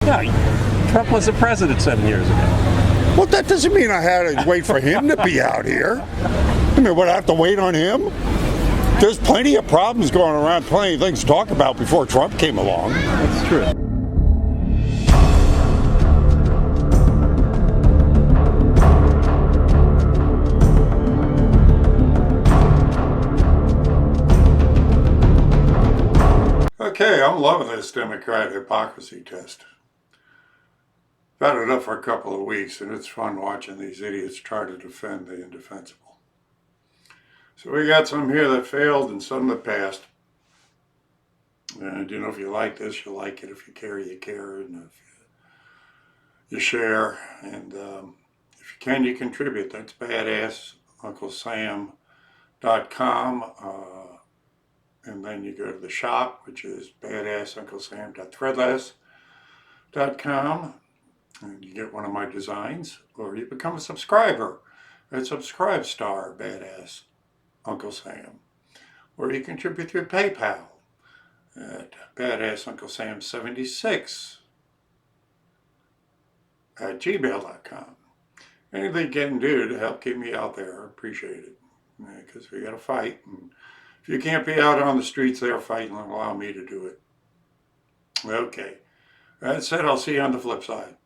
No, Trump was the president 7 years ago. Well, that doesn't mean I had to wait for him to be out here. I mean, would I have to wait on him? There's plenty of problems going around, plenty of things to talk about before Trump came along. That's true. Okay, I'm loving this Democrat Hypocrisy Test. I've had it up for a couple of weeks, and it's fun watching these idiots try to defend the indefensible. So we got some here that failed and some that passed. And if you like this, you like it. If you care, you care. And if you share. And if you can, you contribute. That's BadassUncleSam.com. And then you go to the shop, which is BadassUncleSam.threadless.com. And you get one of my designs. Or you become a subscriber at Subscribestar, Badass Uncle Sam, or you contribute through PayPal at BadassUncleSam76 at gmail.com. Anything you can do to help keep me out there, I appreciate it, because we got to fight. And if you can't be out on the streets there fighting, allow me to do it. Okay, that said, I'll see you on the flip side.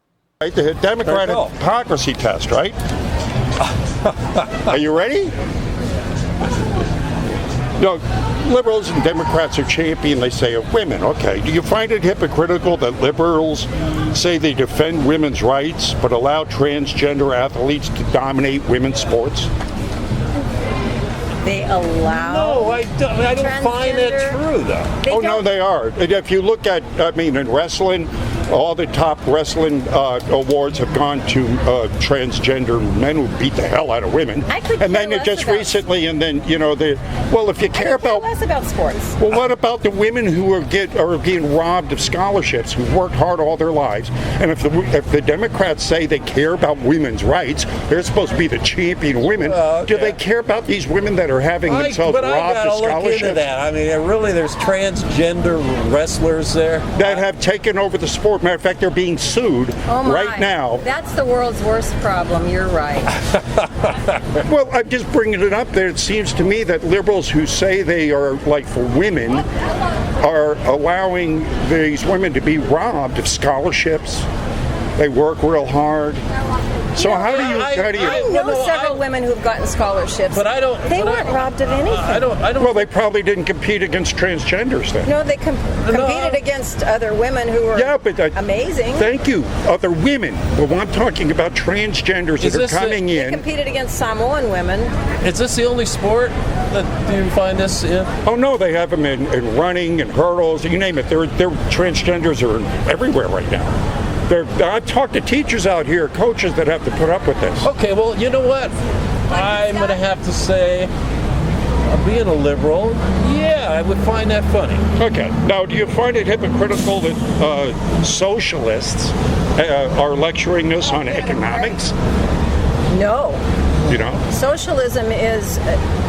The Democrat Hypocrisy Test, right? Are you ready? No, liberals and Democrats are champion, they say, of women. Okay, do you find it hypocritical that liberals say they defend women's rights but allow transgender athletes to dominate women's sports? They allow. No, I don't find that true, though. No, they are. If you look at, in wrestling, all the top wrestling awards have gone to transgender men who beat the hell out of women. And then just recently, and then if you care about less about sports. Well, what about the women who are being robbed of scholarships, who worked hard all their lives? And if the Democrats say they care about women's rights, they're supposed to be the champion women. Do they care about these women that are having themselves robbed of scholarships? Look into that. I mean, there's transgender wrestlers there that have taken over the sport. Matter of fact, they're being sued right now. That's the world's worst problem. You're right. Well, I'm just bringing it up there. It seems to me that liberals who say they are like for women are allowing these women to be robbed of scholarships. They work real hard. So how do you? I know several women who've gotten scholarships, but they weren't robbed of anything. I don't. Well, they probably didn't compete against transgenders then. No, they competed against other women who were amazing. Thank you, other women. Well, I'm talking about transgenders that are coming in. They competed against Samoan women. Is this the only sport that you find this in? Oh no, they have them in running and hurdles. You name it. Their transgenders are everywhere right now. I've talked to teachers out here, coaches that have to put up with this. Okay, well, you know what? I'm going to have to say, being a liberal, yeah, I would find that funny. Okay. Now, do you find it hypocritical that socialists are lecturing us on economics? No. Socialism is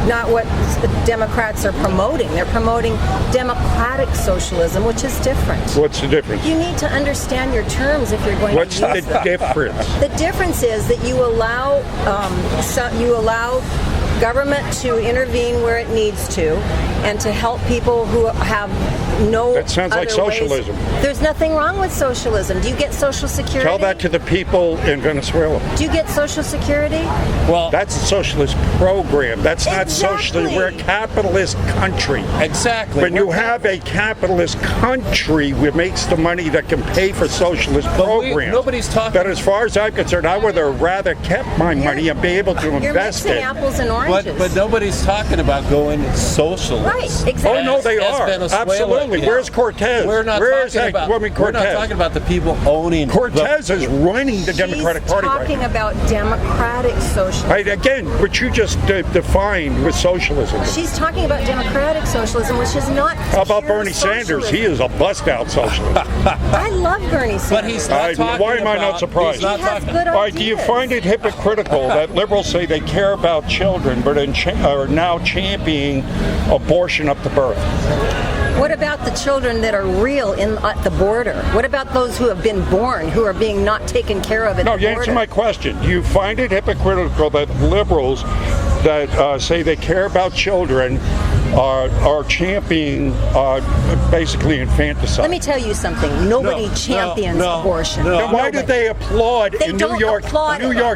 not what the Democrats are promoting. They're promoting democratic socialism, which is different. What's the difference? You need to understand your terms if you're going to use them. What's the difference? The difference is that you allow government to intervene where it needs to, and to help people who have no. That sounds like socialism. There's nothing wrong with socialism. Do you get Social Security? Tell that to the people in Venezuela. Do you get Social Security? Well, that's a socialist program. That's not socialism. We're a capitalist country. Exactly. When you have a capitalist country, it makes the money that can pay for socialist programs. Nobody's talking. But as far as I'm concerned, I would have rather kept my money and be able to invest it. You're mixing apples and oranges. But nobody's talking about going socialist. Right, exactly. Oh, no, they are. Absolutely. Where's Cortez? We're not talking about the people owning. Cortez is running the Democratic Party right now. She's talking about democratic socialism. Right, again, what you just defined with socialism. She's talking about democratic socialism, which is not. How about Bernie Sanders? He is a bust-out socialist. I love Bernie Sanders. But he's not talking why am I not surprised? He has good All right, do you find it hypocritical that liberals say they care about children, but are now championing abortion up to birth? What about the children that are real at the border? What about those who have been born, who are being not taken care of at the border? No, you answer my question. Do you find it hypocritical that liberals that say they care about children are championing basically infanticide? Let me tell you something. Nobody champions abortion. Then why did they applaud in New York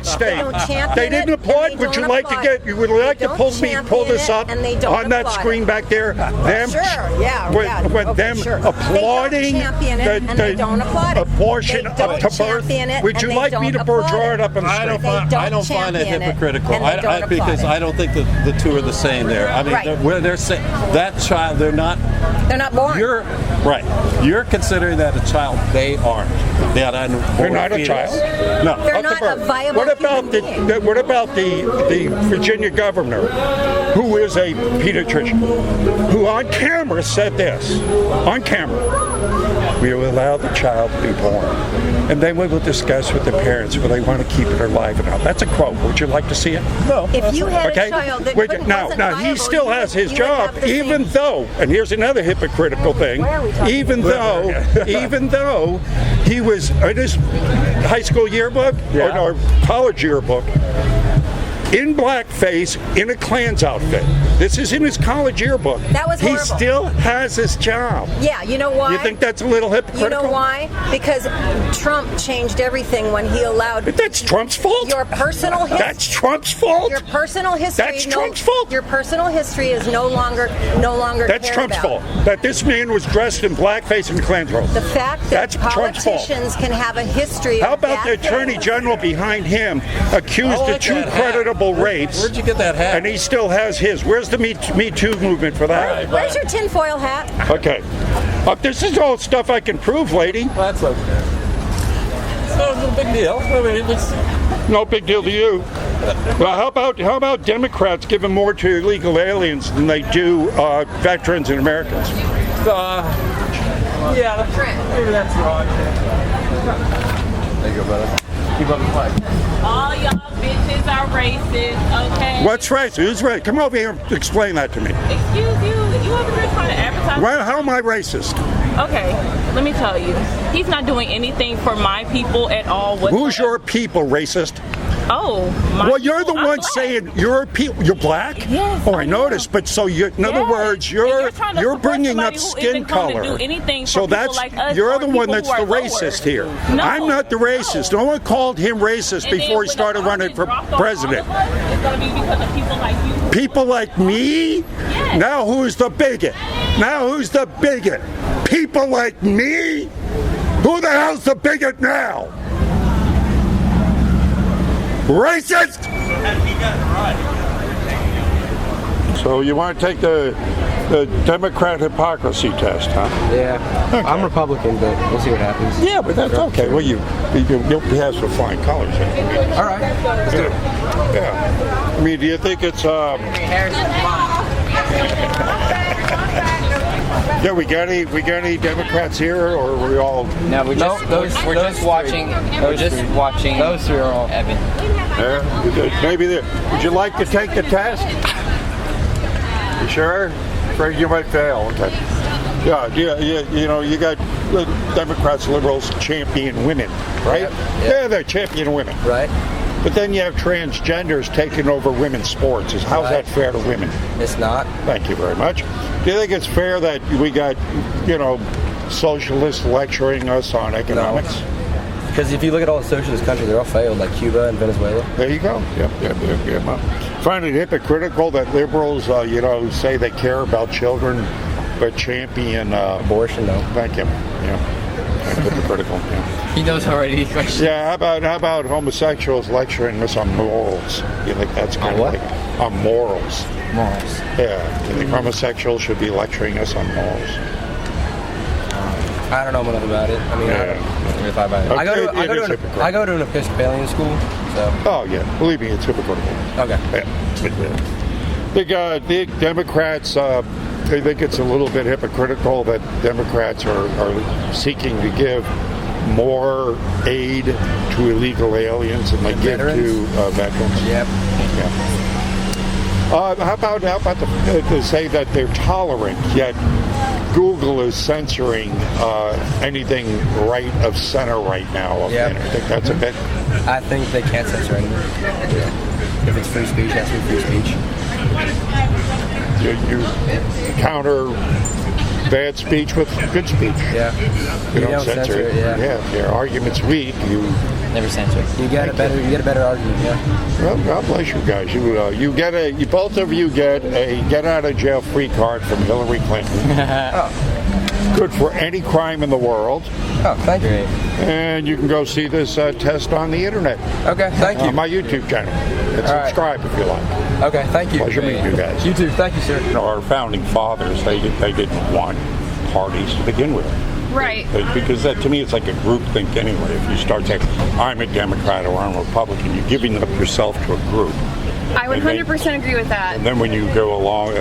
State? They don't champion They didn't applaud. it, and they Would you don't like applaud to get? You would like to pull this up and they don't on that applaud screen it. back there? Them, Sure, them sure. applauding They don't champion it, and they don't applaud it. abortion They up don't to birth. champion it, Would you and they like me to don't draw applaud it up on the I screen? don't find it champion it, hypocritical. and they don't Because applaud it. I don't think that the two are the same there. I mean, Right. they're saying that child, they're not. They're not born. You're right. You're considering that a child. They aren't. They're not a child. No. They're not a viable What about human being. what about the Virginia governor, who is a pediatrician, who on camera said this, on camera, we will allow the child to be born, and then we will discuss with the parents whether they want to keep it alive or not. That's a quote. Would you like to see it? No. If you had Okay. a child that Wait, wasn't now he viable, still has his you would job, have the same- even though. And here's another hypocritical thing. Why are we talking Even though he was in his high school yearbook or college yearbook in blackface in a Klan's outfit. This is in his college yearbook. That was He horrible. still has his job. Yeah, you know why? You think that's a little hypocritical? You know why? Because Trump changed everything when he allowed That's Trump's fault. your personal history. That's Trump's fault. Your personal history. That's Trump's fault. Your personal history is no longer. That's cared Trump's about. fault. That this man was dressed in blackface and Klan's robes. The fact that That's Trump's fault. politicians can have a history. How of about the bad Attorney things. General behind him accused I like of two that hat. creditable rapes? Where'd you get that hat? And he still has his. Where's the Me Too movement for that? Where's your tinfoil hat? Okay. This is all stuff I can prove, lady. Well, that's okay. So it's no big deal. I mean, it's, No big deal to you. Well, how about Democrats giving more to illegal aliens than they do veterans and Americans? yeah, maybe that's wrong. There you go, brother. Keep up the fight. All y'all bitches are racist, okay? What's right? Who's right? Come over here and explain that to me. Excuse you? You over here trying to advertise? Well, how am I racist? Okay, let me tell you. He's not doing anything for my people at all. Who's your people, racist? Oh, my Well, you're the people? I'm one black. saying you're people. You're black. Yes, Oh, I I am. noticed. But so you, in other Yes. words, And you're trying to support bringing up somebody who skin isn't going to color. do anything for So people that's like us you're or the one people that's who the are racist lower. here. No, I'm not the racist. No one called him racist And then before he when started the running for dropped on president. all of us, it's going to be because of people like you. People like me? Yes. Now who's the bigot? Now who's the bigot? People like me? Who the hell's the bigot now? Racist! So you want to take the Democrat Hypocrisy Test, huh? Yeah, I'm Republican, but we'll see what happens. Yeah, but that's okay. Well, you'll pass with flying colors. All right, let's do it. Yeah. I mean, do you think it's yeah, we got any Democrats here, or are we all? No, we're just watching. We're just watching. Those three are all. Evan. Yeah, maybe there. Would you like to take the test? You sure? Afraid you might fail. Okay. Yeah. You know, you got Democrats, liberals champion women, right? Yep. Yeah, they're champion women. Right? But then you have transgenders taking over women's sports. How's Right. that fair to women? It's not. Thank you very much. Do you think it's fair that we got, socialists lecturing us on economics? Because if you look at all the socialist countries, they're all failed, like Cuba and Venezuela. There you go. Yep. Find it hypocritical that liberals, say they care about children, but champion Abortion, no. Thank you. Yeah. Hypocritical. Yeah. He knows already. Yeah. How about homosexuals lecturing us on morals? You think that's kind of what? like on morals? Morals. Yeah. You think homosexuals should be lecturing us on morals? I don't know enough about it. I mean, I don't really thought about it. Okay, I go to an Episcopalian school, so. Oh yeah. Believe me, it's hypocritical. Okay. Yeah. The Democrats, they think it's a little bit hypocritical that Democrats are seeking to give more aid to illegal aliens than they give to veterans. Yep. Yeah. How about to say that they're tolerant yet Google is censoring anything right of center right now. Yeah. I think that's a bit. I think they can't censor anything. If it's free speech, it has to be free speech. You counter bad speech with good speech. Yeah. You don't censor it. Yeah. If your argument's weak, you Never censor. You get a better argument. Yeah. well, God bless you guys. You both of you get a get out of jail free card from Hillary Clinton. Good for any crime in the world. Oh, thank you. And you can go see this test on the internet. Okay, thank you. On my YouTube channel. And All right. subscribe if you like. Okay, thank you. Pleasure meeting you guys. You too. Thank you, sir. Our founding fathers, they didn't want parties to begin with. Right. Because that, to me, it's like a groupthink anyway. If you start saying, I'm a Democrat or I'm a Republican, you're giving up yourself to a group. I would 100% agree with that. And then when you go along,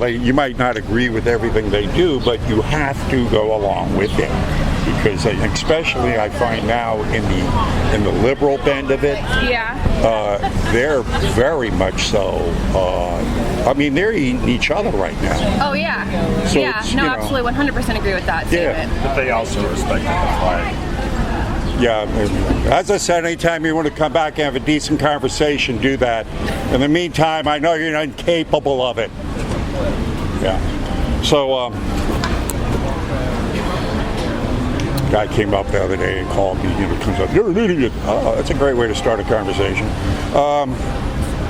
you might not agree with everything they do, but you have to go along with it. Because especially I find now in the liberal bend of it, Yeah. they're very much so. They're eating each other right now. Oh, yeah. So Yeah, it's, no, you know, absolutely 100% agree with that statement. But they also respect the flag. Yeah, as I said, anytime you want to come back and have a decent conversation, do that. In the meantime, I know you're incapable of it. Yeah. So, guy came up the other day and called me, comes up, you're an idiot. Oh, that's a great way to start a conversation.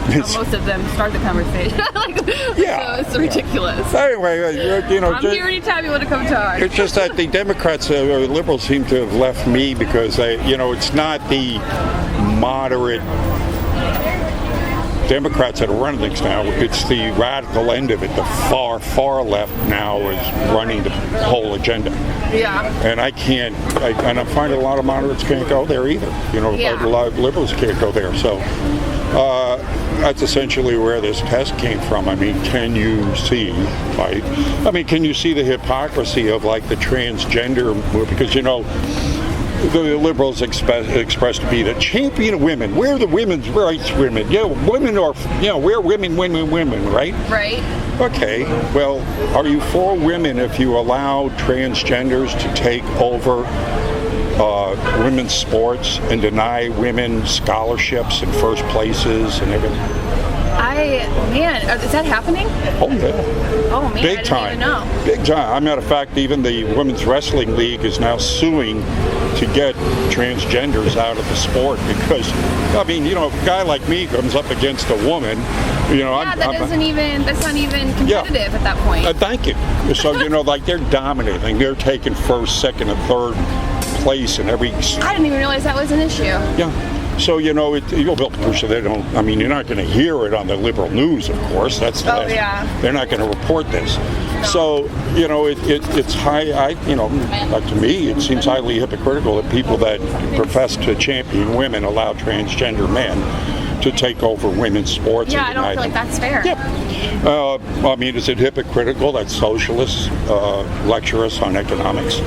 Most of them start the conversation. Yeah. So it's ridiculous. Anyway, I'm here anytime you want to come talk. it's just that the Democrats or liberals seem to have left me because it's not the moderate Democrats that are running things now. It's the radical end of it. The far left now is running the whole agenda. Yeah. And I find a lot of moderates can't go there either. Yeah. A lot of liberals can't go there. So that's essentially where this test came from. Can you see, can you see the hypocrisy of the transgender movement? Because the liberals expressed to be the champion of women. We're the women's rights women. Yeah, women are, we're women, right? Right. Okay, well, are you for women if you allow transgenders to take over women's sports and deny women scholarships and first places and everything? Is that happening? Oh, yeah. Oh, man, Big I time. didn't even know. Big time. As a matter of fact, even the Women's Wrestling League is now suing to get transgenders out of the sport because, if a guy like me comes up against a woman, that's not even competitive at that point. Thank you. So, they're dominating. They're taking first, second, and third place in every... I didn't even realize that was an issue. Yeah. So, they don't, you're not going to hear it on the liberal news, of course. Yeah. They're not going to report this. No. So, it's high, to me, it seems highly hypocritical that people that profess to champion women allow transgender men to take over women's sports. Yeah, I don't feel like that's fair. Yeah. Is it hypocritical that socialists lecture us on economics?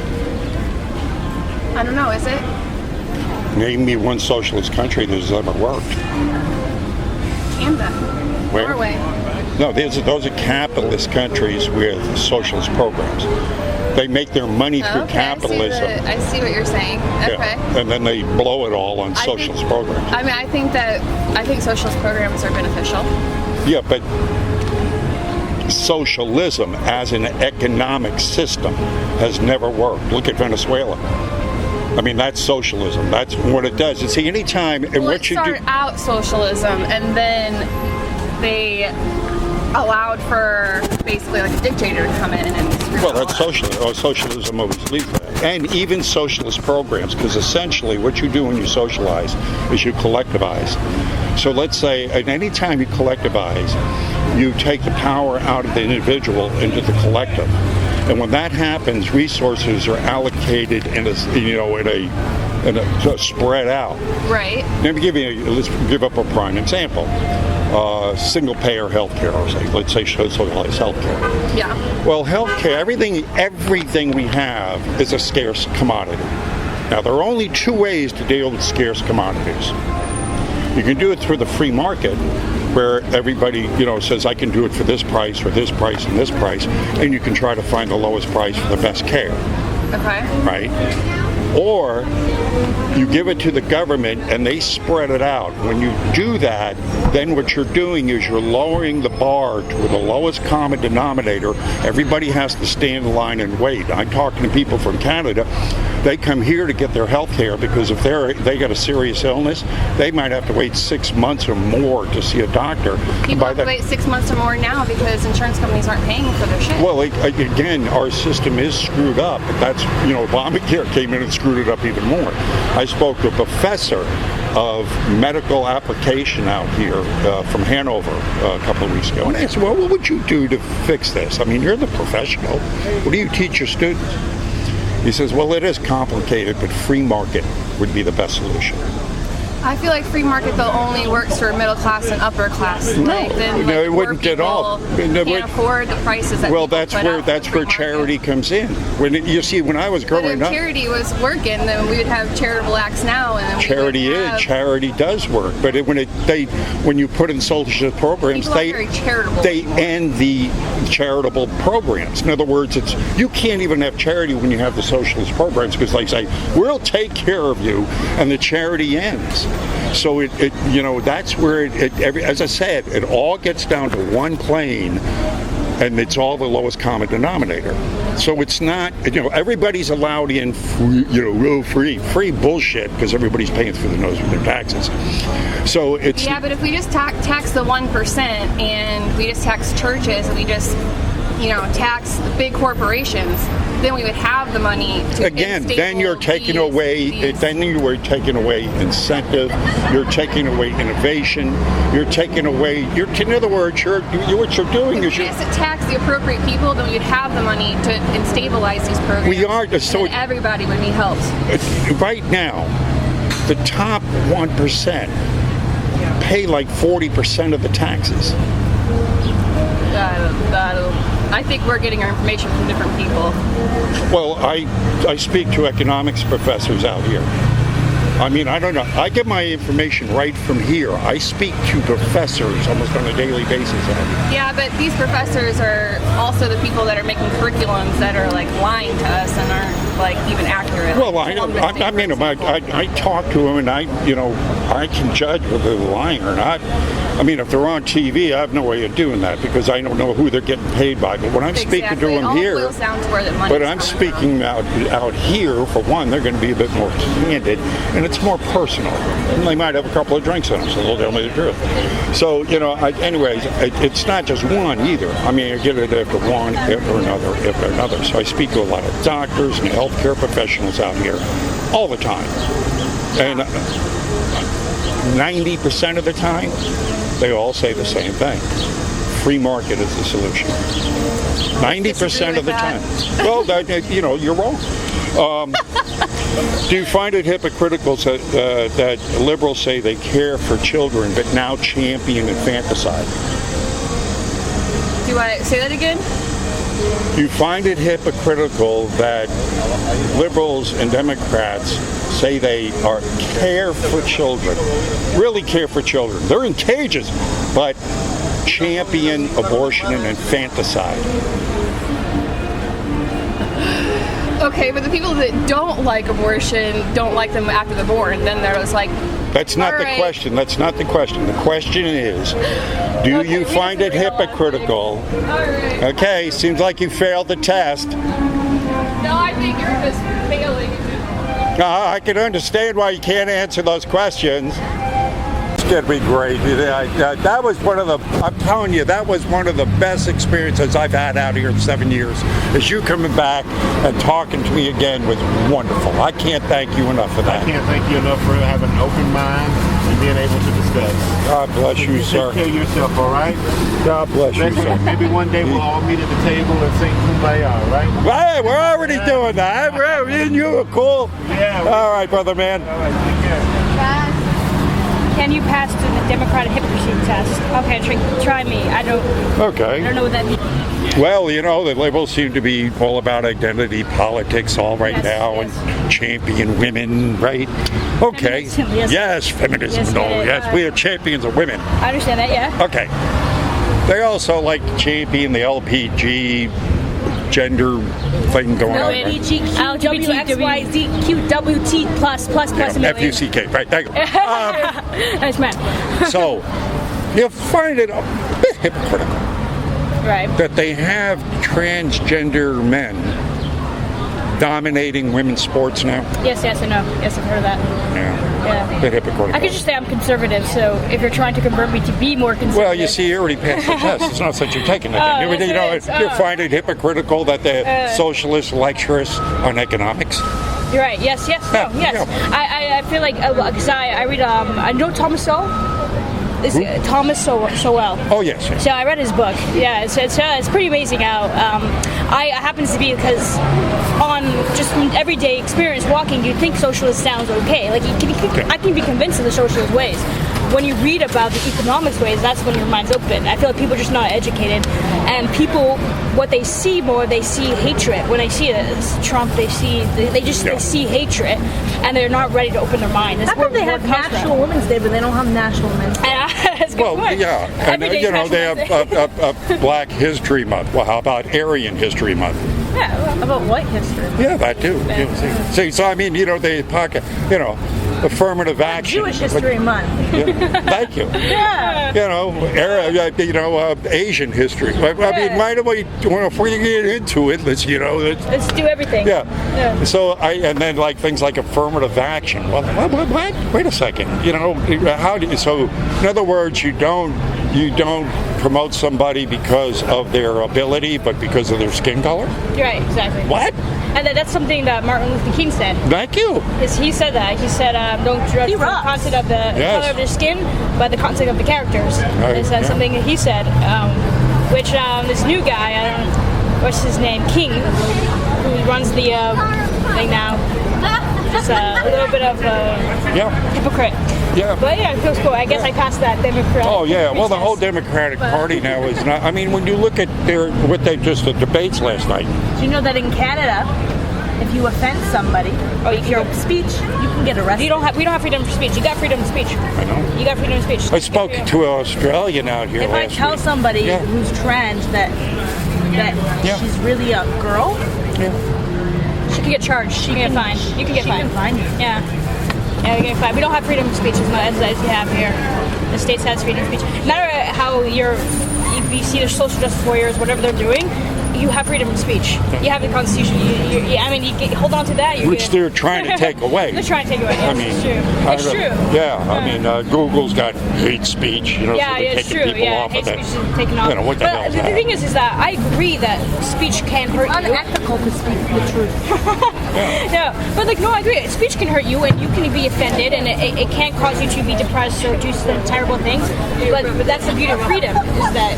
I don't know, is it? Name me one socialist country that has ever worked. Canada. Where? Norway. No, those are capitalist countries with socialist programs. They make their money through capitalism. I see what you're saying. Okay. Yeah. And then they blow it all on socialist programs. I think socialist programs are beneficial. Yeah, but socialism as an economic system has never worked. Look at Venezuela. That's socialism. That's what it does. And see, anytime and what you do. It started out socialism, and then they allowed for basically a dictator to come in and well, that's socialism. Socialism always leads to that. And even socialist programs, because essentially what you do when you socialize is you collectivize. So let's say at any time you collectivize, you take the power out of the individual into the collective. And when that happens, resources are allocated in a spread out. Right. Let me let's give up a prime example. Single-payer healthcare, let's say socialized healthcare. Yeah. Well, healthcare, everything we have is a scarce commodity. Now, there are only two ways to deal with scarce commodities. You can do it through the free market, where everybody, says I can do it for this price or this price and this price, and you can try to find the lowest price for the best care. Okay. Right? Or you give it to the government and they spread it out. When you do that, then what you're doing is you're lowering the bar to the lowest common denominator. Everybody has to stand in line and wait. I'm talking to people from Canada. They come here to get their health care because if they got a serious illness, they might have to wait 6 months or more to see a doctor. People have to wait 6 months or more now because insurance companies aren't paying for their shit. Well, again, our system is screwed up. But that's, Obamacare came in and screwed it up even more. I spoke to a professor of medical application out here from Hanover a couple of weeks ago. And I asked, well, what would you do to fix this? I mean, you're the professional. What do you teach your students? He says, well, it is complicated, but free market would be the best solution. I feel like free market though only works for middle class and upper class. No, it wouldn't at all. Can't afford the prices that well, that's where charity comes in. When I was growing up, if charity was working, then we would have charitable acts now, and then charity does work. But when you put in social programs, they end the charitable programs. In other words, you can't even have charity when you have the socialist programs because they say we'll take care of you, and the charity ends. So that's where as I said, it all gets down to one plane, and it's all the lowest common denominator. So it's not, everybody's allowed in free bullshit because everybody's paying through the nose with their taxes. So it's but if we just tax the 1% and we just tax churches and we just tax the big corporations, then we would have the money to then you're taking away incentive, you're taking away innovation, you're taking away in other words, what you're doing is if we just tax the appropriate people, then we'd have the money to stabilize these programs. We are so and everybody would be helped. Right now, the top 1% pay like 40% of the taxes. I think we're getting our information from different people. Well, I speak to economics professors out here. I mean, I don't know. I get my information right from here. I speak to professors almost on a daily basis out here. Yeah, but these professors are also the people that are making curriculums that are like lying to us and aren't like even accurate. Well, I talk to them and I can judge whether they're lying or not. I mean, if they're on TV, I have no way of doing that because I don't know who they're getting paid by. But when I'm speaking to them here, out here, for one, they're going to be a bit more candid and it's more personal. And they might have a couple of drinks in them, so they'll tell me the truth. So, anyways, it's not just one either. I mean, I get it after one, after another. So I speak to a lot of doctors and healthcare professionals out here all the time. And 90% of the time, they all say the same thing. Free market is the solution. 90% of the time. Well, you're wrong. Do you find it hypocritical that liberals say they care for children but now champion infanticide? Do I say that again? You find it hypocritical that liberals and Democrats say they care for children, really care for children. They're in cages, but champion abortion and infanticide. Okay, but the people that don't like abortion don't like them after they're born. Then they're just like, that's not the question. That's not the question. The question is, do you find it hypocritical? Right. Okay, seems like you failed the test. No, I think you're just failing. I can understand why you can't answer those questions. It's going to be great. That was I'm telling you, that was one of the best experiences I've had out here in 7 years. Is you coming back and talking to me again was wonderful. I can't thank you enough for that. I can't thank you enough for having an open mind and being able to discuss. God bless you, sir. Take care of yourself, all right? God bless you, sir. Maybe one day we'll all meet at the table and sing Kumbaya, right? Hey, we're already doing that. Me and you are cool. Yeah. All right, brother man. All right, take care. Can you pass the Democrat Hypocrisy Test? Okay, try me. I don't know what that means. Well, the liberals seem to be all about identity politics all right now and champion women, right? Okay. Feminism, Yes, feminism. Yes, No, yeah, yes, we are champions of women. I understand that, yeah. Okay. They also like to champion the LPG gender thing going on. Right? LGBTQWT plus FUCK, right? Thank you. Nice man. So, you find it a bit hypocritical Right. that they have transgender men dominating women's sports now. Yes, I know. Yes, I've heard of that. Yeah. Yeah. A bit hypocritical. I could just say I'm conservative, so if you're trying to convert me to be more conservative. Well, you see, you already passed the test. It's not that you're taking it. You find it hypocritical that the socialists lecture us on economics. You're right. Yes. No, yes. Yeah. I feel like because I read I know Thomas Sowell. Thomas Sowell. Oh yes. So I read his book. Yeah, it's pretty amazing how I happens to be because on just from everyday experience walking, you think socialist sounds okay. Like I can be convinced of the socialist ways. When you read about the economics ways, that's when your mind's open. I feel like people are just not educated, and people what they see more, they see hatred. When they see Trump, they see hatred, and they're not ready to open their mind. That's How come they have National Women's Day, but they don't have National Men's Day? That's a good point. Yeah, and they have Black History Month. Well, how about Aryan History Month? Yeah, how about white history? Yeah, that too. See, so I mean, they pocket, affirmative action. Jewish History Month. Thank you. Yeah. Asian history. I mean, why do we? If we get into it, let's do everything. Yeah. So and then like things like affirmative action. Well, what? Wait a second. How do you? So in other words, you don't promote somebody because of their ability, but because of their skin color. Right. Exactly. What? And that's something that Martin Luther King said. Thank you. He said that. He said, don't judge the content of the color of their skin, but the content of the characters. Is that something that he said? Which this new guy, I don't know, what's his name, King, who runs the thing now, just a little bit of a hypocrite. Yeah. But yeah, it feels cool. I guess I passed that Democrat. Oh yeah. Well, the whole Democratic Party now is not. I mean, when you look at the debates last night. Do you know that in Canada, if you offend somebody, if your speech, you can get arrested. We don't have freedom of speech. You got freedom of speech. I know. You got freedom of speech. I spoke to an Australian out here If I tell somebody who's trans that she's really a girl, she can get charged. She can get fined. You can get fined. Yeah. Yeah, we get fined. We don't have freedom of speech as you have here. The States has freedom of speech. No matter how if you see the social justice warriors, whatever they're doing, you have freedom of speech. You have the Constitution. You hold on to that. Which they're trying to take away. They're trying to take away. Yes, it's true. Yeah, I mean, Google's got hate speech. So they're it's taking true. people off hate of speech that. is taken off. What the hell is that? The thing is that I agree that speech can hurt you. unethical to speak the truth. I agree. Speech can hurt you, and you can be offended, and it can cause you to be depressed or do some terrible things. But that's the beauty of freedom, is that.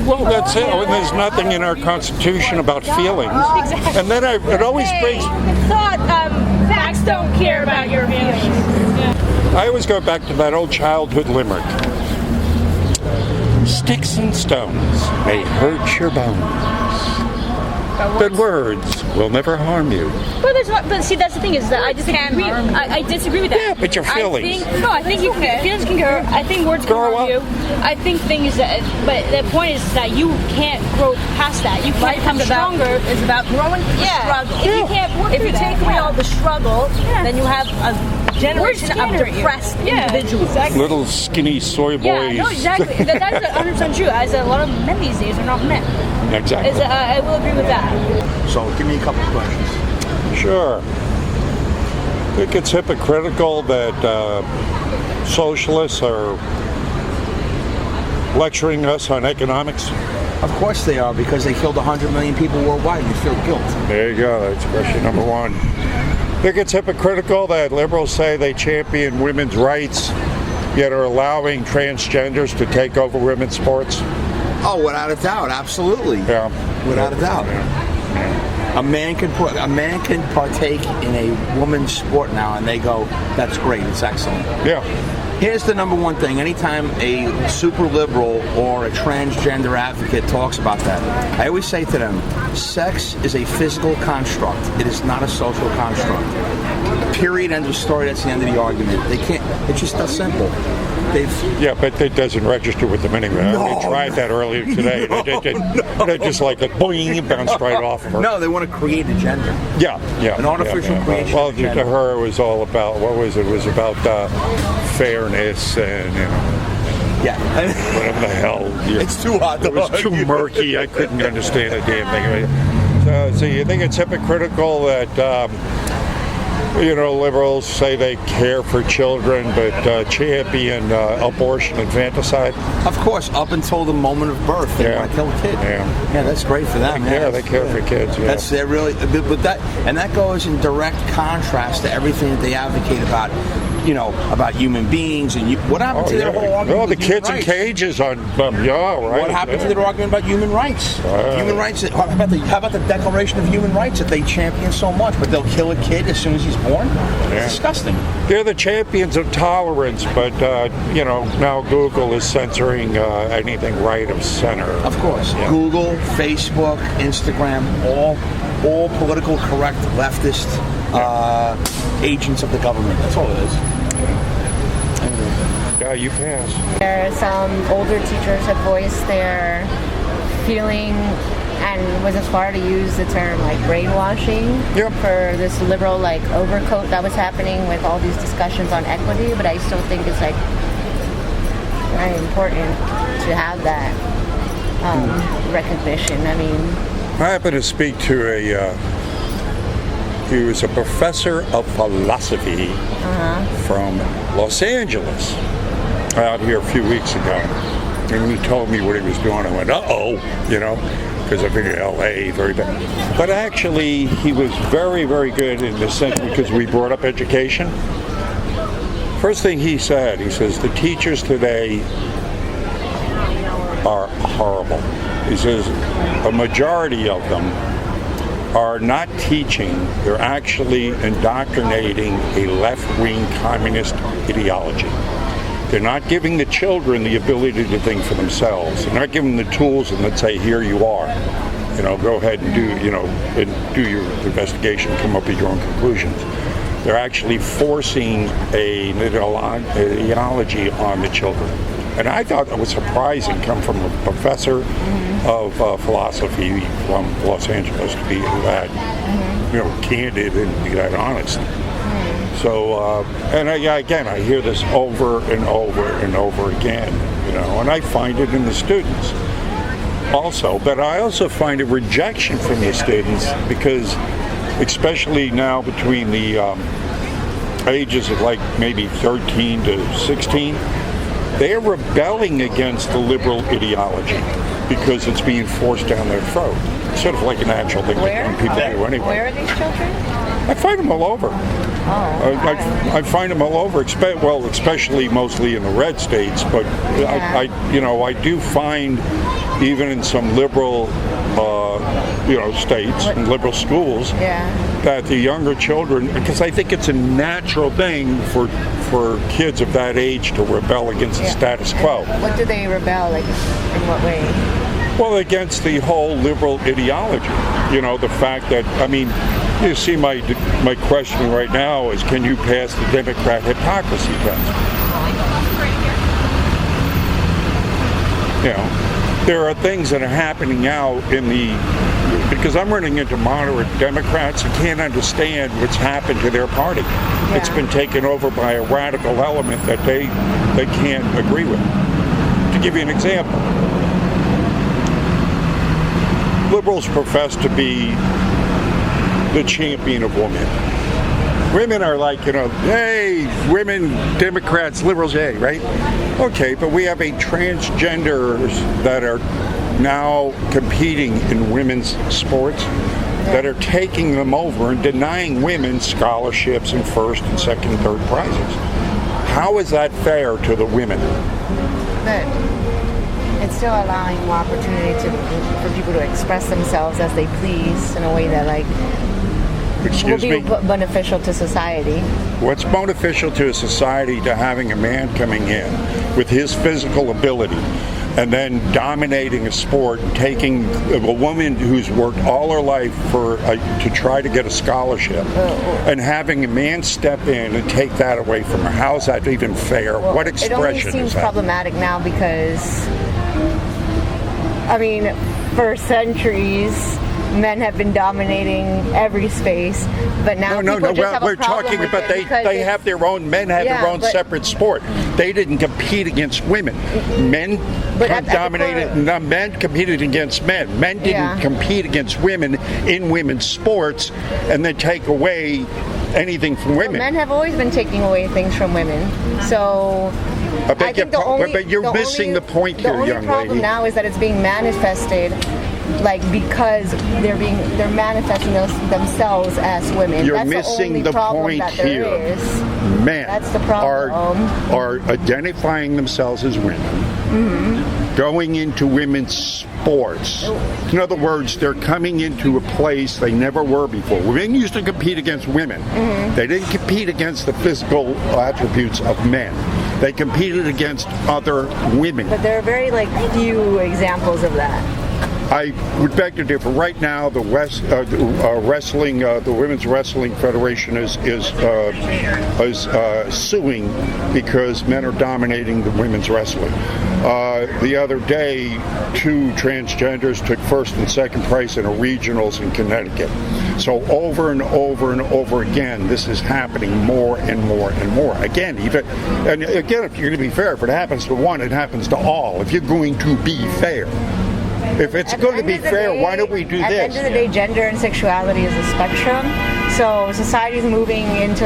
Well, that's it. There's nothing in our Constitution about feelings. Exactly. And then it always brings. Facts don't care about your feelings. Yeah. I always go back to that old childhood limerick. Sticks and stones may hurt your bones, but words will never harm you. But see, that's the thing is that I disagree. I disagree with that. Yeah, but your feelings. I think feelings can hurt. I think words can harm you. I think things that. But the point is that you can't grow past that. You can't become stronger. It's about growing through the struggle. If you take away all the struggle, then you have a generation of depressed individuals. Exactly. Little skinny soy boys. Yeah, no, exactly. That's 100% true. As a lot of men these days are not men. Exactly. I will agree with that. So give me a couple of questions. Sure. I think it's hypocritical that socialists are lecturing us on economics. Of course they are, because they killed 100 million people worldwide and you feel guilt. There you go. That's question number one. I think it's hypocritical that liberals say they champion women's rights, yet are allowing transgenders to take over women's sports. Oh, without a doubt, absolutely. Yeah. Without a doubt. A man can partake in a woman's sport now, and they go, "That's great. It's excellent." Yeah. Here's the number one thing. Anytime a super liberal or a transgender advocate talks about that, I always say to them, sex is a physical construct. It is not a social construct. Period. End of story. That's the end of the argument. They can't. It's just that simple. Yeah, but it doesn't register with them anyway. No, I tried that earlier today. They just like a boing, it bounced right off of her. No, they want to create a gender. Yeah. An artificial creation. Well, of gender. to her, it was all about, what was it? It was about fairness and, Yeah. whatever the hell. It's too hot. It was too murky. I couldn't understand a damn thing. So you think it's hypocritical that liberals say they care for children but champion abortion, infanticide? Of course, up until the moment of birth, they want to kill a kid. Yeah, that's great for them. Yeah, they care for kids. Yeah. They're really, but that goes in direct contrast to everything that they advocate about. About human beings and what happened to their whole argument? Oh, the kids in cages on right. What happened to their argument about human rights? Human rights. How about the Declaration of Human Rights that they champion so much, but they'll kill a kid as soon as he's born? It's disgusting. They're the champions of tolerance, but now Google is censoring anything right of center. Of course, Google, Facebook, Instagram, all political correct leftist agents of the government. That's all it is. Yeah, you pass. Some older teachers have voiced their feeling and was inspired to use the term like brainwashing for this liberal overcoat that was happening with all these discussions on equity, but I still think it's very important to have that recognition. I mean, I happened to speak to he was a professor of philosophy from Los Angeles out here a few weeks ago. And he told me what he was doing. I went, because I've been in L.A. very bad. But actually, he was very, very good in the sense because we brought up education. First thing he said, he says, the teachers today are horrible. He says, a majority of them are not teaching, they're actually indoctrinating a left-wing communist ideology. They're not giving the children the ability to think for themselves. They're not giving them the tools and let's say, here you are. Go ahead and do your investigation, come up with your own conclusions. They're actually forcing an ideology on the children. And I thought that was surprising, come from a professor of philosophy from Los Angeles to be that, candid and be that honest. So, and I hear this over and over and over again, and I find it in the students also. But I also find a rejection from the students because, especially now between the ages of maybe 13 to 16, they're rebelling against the liberal ideology because it's being forced down their throat. It's sort of like a natural thing that young people do anyway. Where are these children? I find them all over. I find them all over, especially mostly in the red states, but I do find even in some liberal states and liberal schools that the younger children, because I think it's a natural thing for kids of that age to rebel against the status quo. What do they rebel, in what way? Well, against the whole liberal ideology. The fact that, you see my question right now is, can you pass the Democrat Hypocrisy Test? There are things that are happening now because I'm running into moderate Democrats who can't understand what's happened to their party. Yeah. It's been taken over by a radical element that they can't agree with. To give you an example, liberals profess to be the champion of women. Women are like, hey, women, Democrats, liberals, hey, right? Okay, but we have transgenders that are now competing in women's sports that are taking them over and denying women scholarships and first and second and third prizes. How is that fair to the women? But it's still allowing more opportunity for people to express themselves as they please in a way that will be beneficial to society. What's beneficial to a society to having a man coming in with his physical ability, and then dominating a sport, taking a woman who's worked all her life to try to get a scholarship, and having a man step in and take that away from her. How is that even fair? Well, What expression it only seems is that? problematic now because, I mean, for centuries, men have been dominating every space, but now No. people just have a We're problem talking with about it because they have their own. Men have their own but- separate sport. They didn't compete against women. Men But at the dominated. core- No, men competed against men. Men didn't Yeah. compete against women in women's sports, and then take away anything from women. men have always been taking away things from women. So I beg your think pardon, but you're missing the point here, young The only problem lady. now is that it's being manifested, like because they're manifesting themselves as women. You're That's missing the, only the problem point that there here. is. Men That's the problem. are identifying themselves as women, going into women's sports. In other words, they're coming into a place they never were before. Women used to compete against women. They didn't compete against the physical attributes of men. They competed against other women. But there are very few examples of that. I would beg to differ. Right now, the wrestling, the Women's Wrestling Federation is suing because men are dominating the women's wrestling. The other day, 2 transgenders took first and second place in a regionals in Connecticut. So over and over and over again, this is happening more and more and more. Again, if you're going to be fair, if it happens to one, it happens to all. If you're going to be fair. If it's going to be fair, why don't we do At this? the end of the day, gender and sexuality is a spectrum. So society's moving into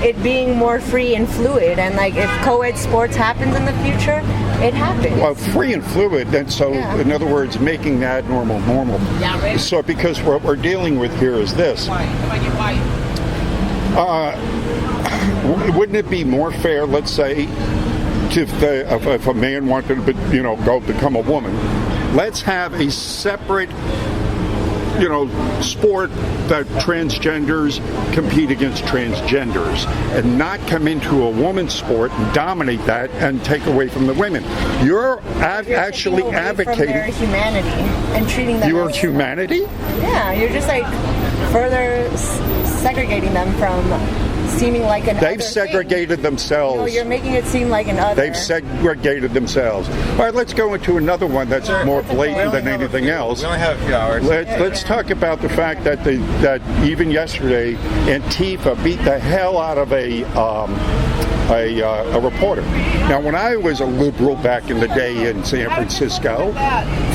it being more free and fluid. And if co-ed sports happens in the future, it happens. Well, free and fluid, and so in other words, making that normal. So because what we're dealing with here is this. Wouldn't it be more fair, let's say, if a man wanted to, go become a woman, let's have a separate, sport that transgenders compete against transgenders, and not come into a woman's sport and dominate that and take away from the women. You're actually taking away advocating from their humanity and treating them. your as- humanity. Yeah, you're just further segregating them from seeming like an. They've segregated themselves. You're making it seem like an other. They've segregated themselves. All right, let's go into another one that's more blatant than anything else. We only have a few hours. Let's talk about the fact that that even yesterday, Antifa beat the hell out of a reporter. Now, when I was a liberal back in the day in San Francisco,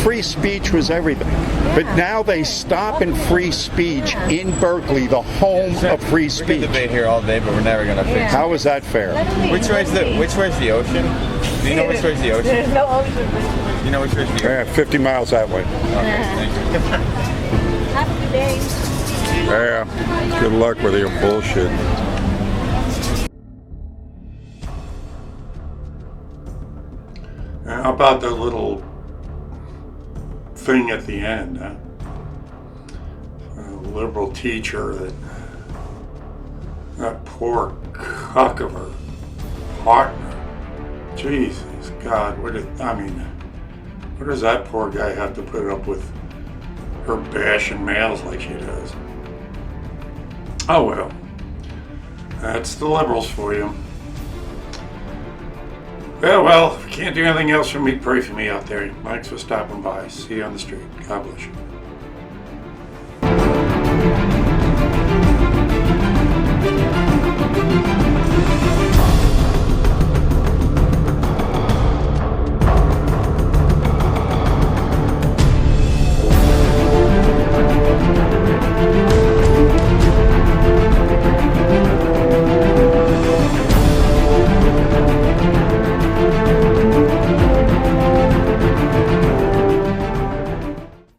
free speech was everything. But now they stop in free speech in Berkeley, the home of free We could speech. debate here all day, but we're never gonna fix. How is that fair? Which way's the ocean? Do you know which way's the ocean? There's no ocean. Do you know which way's the ocean? Yeah, 50 miles that way. Okay, thank you. Have a good day. Yeah, good luck with your bullshit. How about the little thing at the end, huh? A liberal teacher that poor cuck of her partner. Jesus God, what does that poor guy have to put up with her bashing males like she does? Oh well. That's the liberals for you. Yeah, well, if you can't do anything else for me, pray for me out there. Thanks for stopping by. See you on the street. God bless you.